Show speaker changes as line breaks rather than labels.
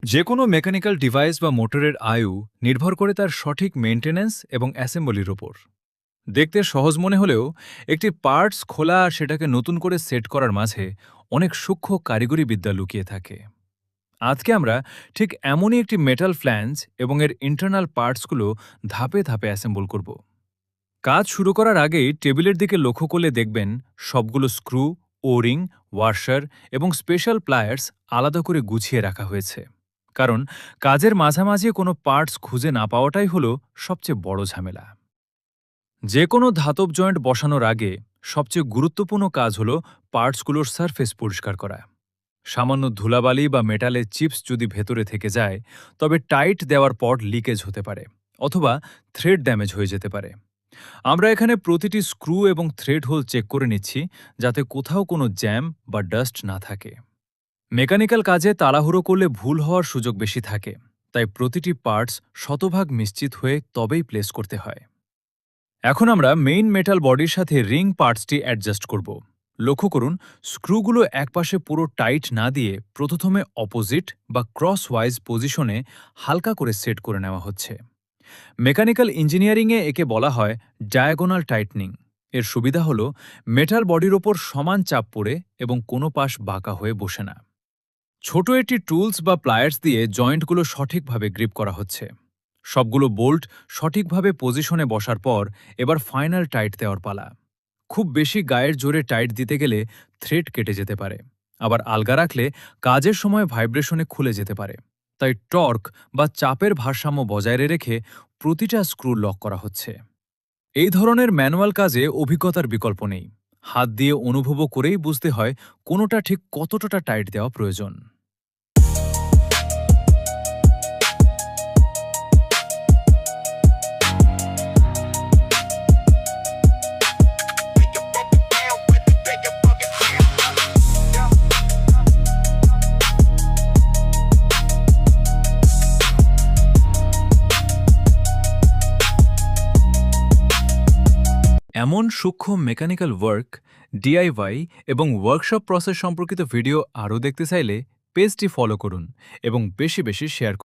যে কোনো mechanical device বা মোটরের আয়ু নির্ভর করে তার সঠিক মেইনটেন্যান্স এবং অ্যাসেম্বলির ওপর। দেখতে সহজ মনে হলেও একটি পার্টস খোলা আর সেটাকে নতুন করে সেট করার মাঝে অনেক সূক্ষ্ম কারিগরি বিদ্যা লুকিয়ে থাকে। আজকে আমরা ঠিক এমনই একটি মেটাল ফ্ল্যাঞ্জ এবং এর ইন্টারনাল পার্টসগুলো ধাপে ধাপে অ্যাসেম্বল করব। কাজ শুরু করার আগেই টেবিলের দিকে লক্ষ্য করলে দেখবেন সবগুলো স্ক্রু, ওরিং, ওয়াশার এবং স্পেশাল প্লায়ার্স আলাদা করে গুছিয়ে রাখা হয়েছে। কারণ কাজের মাঝামাঝি কোনো পার্টস খুঁজে না পাওয়াটাই হলো সবচেয়ে বড় ঝামেলা। যে কোনো ধাতব জয়েন্ট বসানোর আগে সবচেয়ে গুরুত্বপূর্ণ কাজ হলো পার্টসগুলোর সারফেস পরিষ্কার করা। সামান্য ধুলাবালি বা মেটালের চিপস যদি ভেতরে থেকে যায়, তবে টাইট দেওয়ার পর লিকেজ হতে পারে অথবা থ্রেড ড্যামেজ হয়ে যেতে পারে। আমরা এখানে প্রতিটি স্ক্রু এবং থ্রেড হোল চেক করে নিচ্ছি, যাতে কোথাও কোনো জ্যাম বা ডাস্ট না থাকে। মেকানিক্যাল কাজে তাড়াহুড়ো করলে ভুল হওয়ার সুযোগ বেশি থাকে, তাই প্রতিটি পার্টস শতভাগ নিশ্চিত হয়ে তবেই প্লেস করতে হয়। এখন আমরা মেইন মেটাল বডির সাথে রিং পার্টসটি অ্যাডজাস্ট করব। লক্ষ্য করুন, স্ক্রুগুলো একপাশে পুরো টাইট না দিয়ে প্রথমে অপোজিট বা ক্রস ওয়াইজ পজিশনে হালকা করে সেট করে নেওয়া হচ্ছে। মেকানিক্যাল ইঞ্জিনিয়ারিংয়ে একে বলা হয় ডায়াগোনাল টাইটনিং। এর সুবিধা হল মেটাল বডির ওপর সমান চাপ পড়ে এবং কোনো পাশ বাঁকা হয়ে বসে না। ছোট একটি টুলস বা প্লায়ার্স দিয়ে জয়েন্টগুলো সঠিকভাবে গ্রিপ করা হচ্ছে। সবগুলো বোল্ট সঠিকভাবে পজিশনে বসার পর এবার ফাইনাল টাইট দেওয়ার পালা। খুব বেশি গায়ের জোরে টাইট দিতে গেলে থ্রেড কেটে যেতে পারে, আবার আলগা রাখলে কাজের সময় ভাইব্রেশনে খুলে যেতে পারে। তাই টর্ক বা চাপের ভারসাম্য বজায় রেখে প্রতিটা স্ক্রু লক করা হচ্ছে। এই ধরনের ম্যানুয়াল কাজে অভিজ্ঞতার বিকল্প নেই। হাত দিয়ে অনুভবও করেই বুঝতে হয় কোনোটা ঠিক কতটা টাইট দেওয়া প্রয়োজন। এমন সূক্ষ্ম মেকানিক্যাল ওয়ার্ক, ডিআইওয়াই এবং ওয়ার্কশপ প্রসেস সম্পর্কিত ভিডিও আরও দেখতে চাইলে পেজটি ফলো করুন এবং বেশি বেশি শেয়ার করুন।